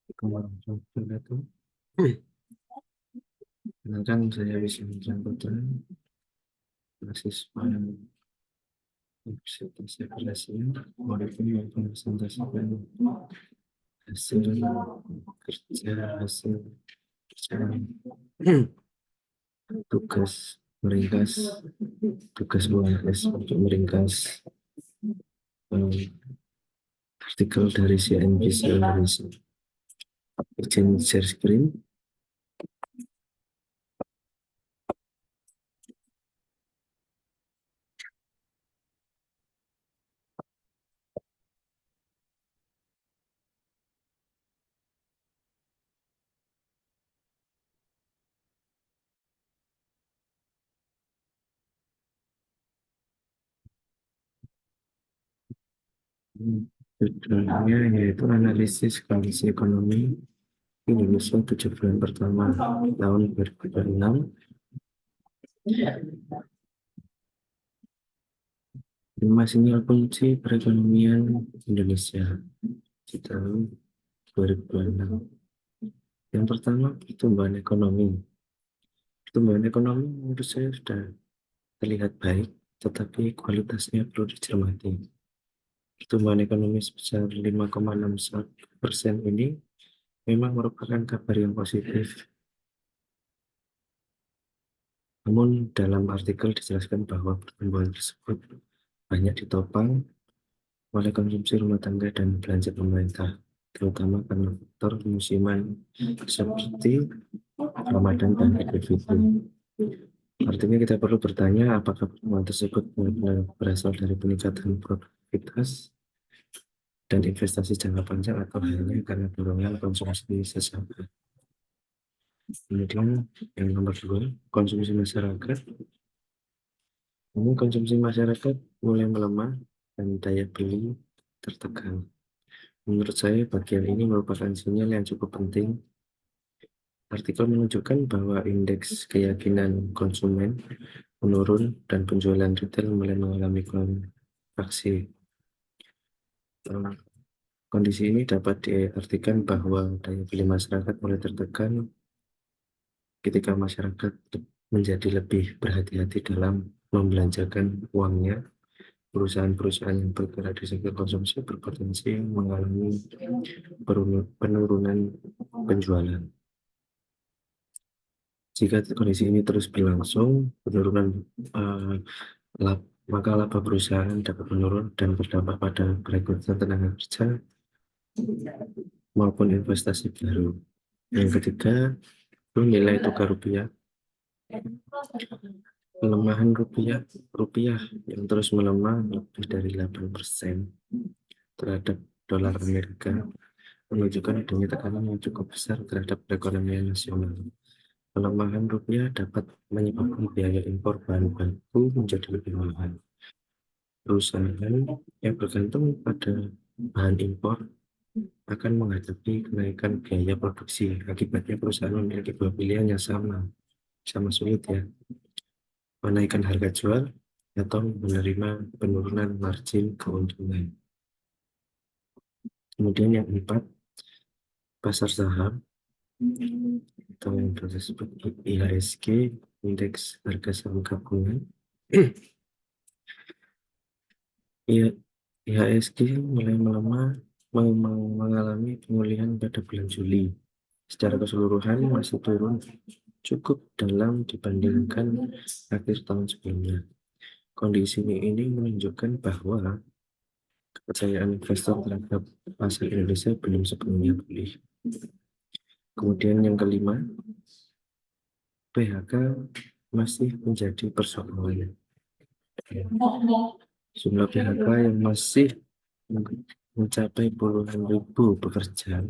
Assalamualaikum. Kenalkan saya Wisnu Putra, mahasiswa Universitas Agrasia, maupun mempresentasikan hasil kerja, hasil kerjaan, tugas meringkas, tugas UAS untuk meringkas artikel dari CNBC Indonesia. Izin share screen. Judulnya yaitu analisis kondisi ekonomi Indonesia 7 bulan pertama tahun 2026. Lima sinyal kunci perekonomian Indonesia di tahun 2026. Yang pertama, pertumbuhan ekonomi. Pertumbuhan ekonomi menurut saya sudah terlihat baik, tetapi kualitasnya perlu dicermati. Pertumbuhan ekonomi sebesar 5,61% ini memang merupakan kabar yang positif. Namun dalam artikel dijelaskan bahwa pertumbuhan tersebut banyak ditopang oleh konsumsi rumah tangga dan belanja pemerintah, terutama karena faktor musiman seperti Ramadan dan Idul Fitri. Artinya kita perlu bertanya apakah pertumbuhan tersebut benar-benar berasal dari peningkatan produktivitas dan investasi jangka panjang atau hanya karena dorongan konsumsi sesaat. Kemudian yang nomor 2, konsumsi masyarakat. Ini konsumsi masyarakat mulai melemah dan daya beli tertekan. Menurut saya bagian ini merupakan sinyal yang cukup penting. Artikel menunjukkan bahwa indeks keyakinan konsumen menurun dan penjualan retail mulai mengalami kontraksi. Kondisi ini dapat diartikan bahwa daya beli masyarakat mulai tertekan ketika masyarakat menjadi lebih berhati-hati dalam membelanjakan uangnya. Perusahaan-perusahaan yang bergerak di sektor konsumsi berpotensi mengalami penurunan penjualan. Jika kondisi ini terus berlangsung, maka laba perusahaan dapat menurun dan berdampak pada perekrutan tenaga kerja maupun investasi baru. Yang ketiga, nilai tukar rupiah. Pelemahan rupiah yang terus melemah lebih dari 8% terhadap dolar Amerika menunjukkan adanya tekanan yang cukup besar terhadap perekonomian nasional. Pelemahan rupiah dapat menyebabkan biaya impor bahan baku menjadi lebih mahal. Perusahaan yang bergantung pada bahan impor akan menghadapi kenaikan biaya produksi. Akibatnya perusahaan memiliki dua pilihan yang sama sulit ya. Menaikkan harga jual atau menerima penurunan margin keuntungan. Kemudian yang keempat, pasar saham atau yang disebut IHSG, indeks harga saham gabungan. IHSG mulai melemah, mengalami pemulihan pada bulan Juli. Secara keseluruhan masih turun cukup dalam dibandingkan akhir tahun sebelumnya. Kondisi ini menunjukkan bahwa kepercayaan investor terhadap pasar Indonesia belum sepenuhnya pulih. Kemudian yang kelima, PHK masih menjadi persoalan. Jumlah PHK yang masih mencapai puluhan ribu pekerja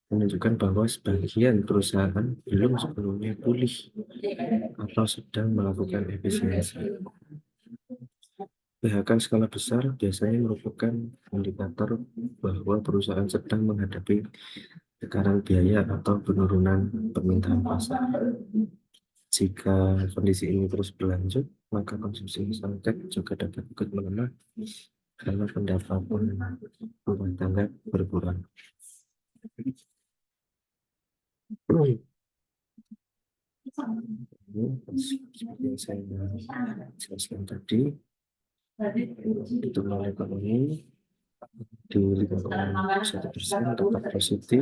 menunjukkan bahwa sebagian perusahaan belum sepenuhnya pulih atau sedang melakukan efisiensi. PHK skala besar biasanya merupakan indikator bahwa perusahaan sedang menghadapi tekanan biaya atau penurunan permintaan pasar. Jika kondisi ini terus berlanjut, maka konsumsi masyarakat juga dapat ikut melemah karena pendapatan rumah tangga berkurang. Ini seperti yang saya jelaskan tadi, pertumbuhan ekonomi di 5,1% tetap positif.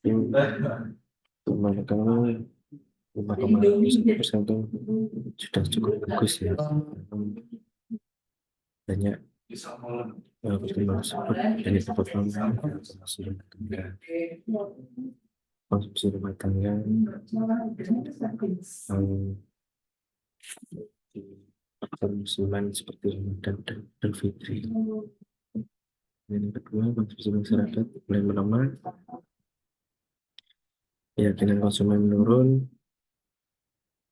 Pertumbuhan ekonomi 5,1% itu sudah cukup bagus ya. Banyak pertumbuhan tersebut dari performa konsumsi rumah tangga di musiman seperti Ramadan dan Idul Fitri. Yang kedua, konsumsi masyarakat mulai melemah, keyakinan konsumen menurun,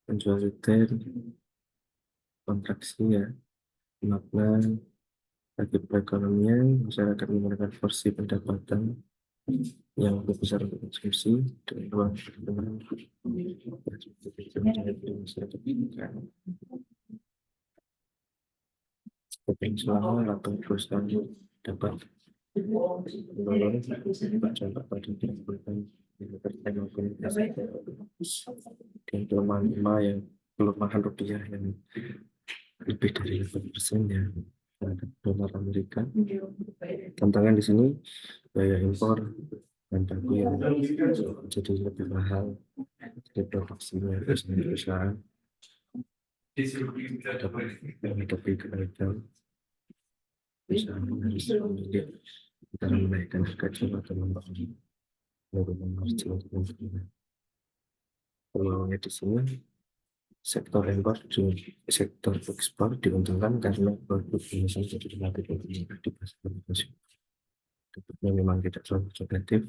penjual retail kontraksi ya, makna bagi perekonomian masyarakat menggunakan porsi pendapatan yang lebih besar untuk konsumsi dan ruang perkembangan masyarakat seperti selama 8 perusahaan dapat menolong berdampak pada perekonomian dan pelemahan rupiah yang lebih dari 8% ya terhadap dolar Amerika. Tantangan di sini biaya impor dan baku yang jadi lebih mahal dari produksinya perusahaan menghadapi kenaikan perusahaan harus memilih antara menaikkan harga jual atau menurunkan margin untuk memperoleh peluangnya di sini. Sektor ekspor diuntungkan karena produk Indonesia jadi relatif lebih murah di pasar internasional. Dampaknya memang tidak terlalu negatif,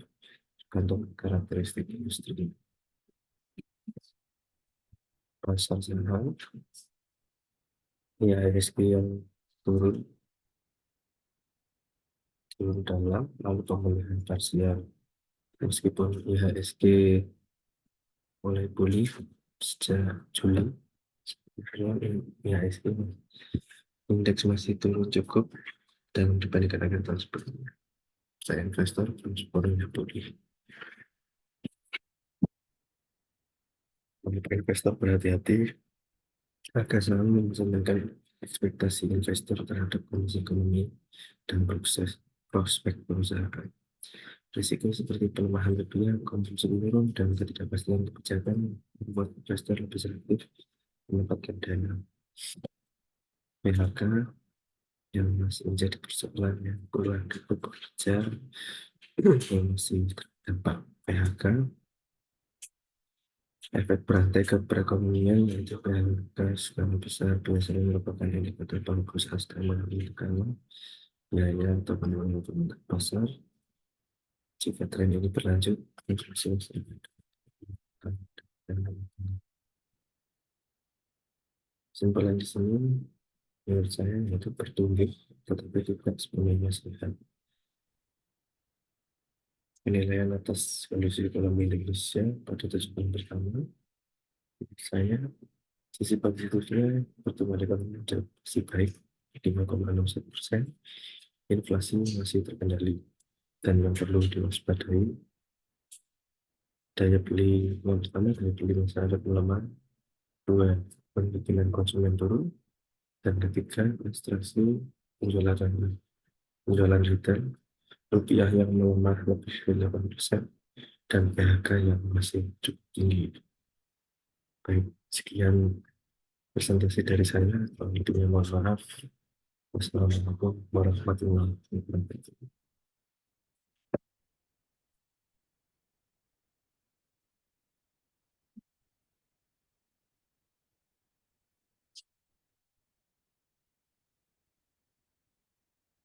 tergantung karakteristik industri. Pasar saham, IHSG yang turun dalam, lalu pemulihan parsial. Meskipun IHSG mulai pulih sejak Juli, IHSG indeks masih turun cukup dan dibandingkan dengan tahun sebelumnya. Saya investor belum sepenuhnya pulih. Untuk investor berhati-hati, harga saham mencerminkan ekspektasi investor terhadap kondisi ekonomi dan prospek perusahaan. Risiko seperti pelemahan rupiah, konsumsi menurun, dan ketidakpastian kebijakan membuat investor lebih selektif menempatkan dana. PHK yang masih menjadi persoalan yang keluarga bekerja yang masih terdampak PHK, efek berantai ke perekonomian yaitu PHK skala besar biasanya merupakan indikator bahwa perusahaan sedang mengalami tekanan biaya atau penurunan untuk pasar. Jika tren ini berlanjut, inflasi kesimpulan di sini menurut saya yaitu bertumbuh tetapi tidak sepenuhnya sehat. Penilaian atas kondisi ekonomi Indonesia pada 7 bulan pertama, saya sisi positifnya pertumbuhan ekonomi masih baik 5,61%, inflasi masih terkendali, dan yang perlu diwaspadai daya beli masyarakat melemah, 2 penghasilan konsumen turun, dan ketiga konsentrasi penjualan retail rupiah yang melemah lebih dari 8% dan PHK yang masih cukup tinggi. Baik, sekian presentasi dari saya. Kalau mohon maaf. Wassalamualaikum warahmatullahi wabarakatuh.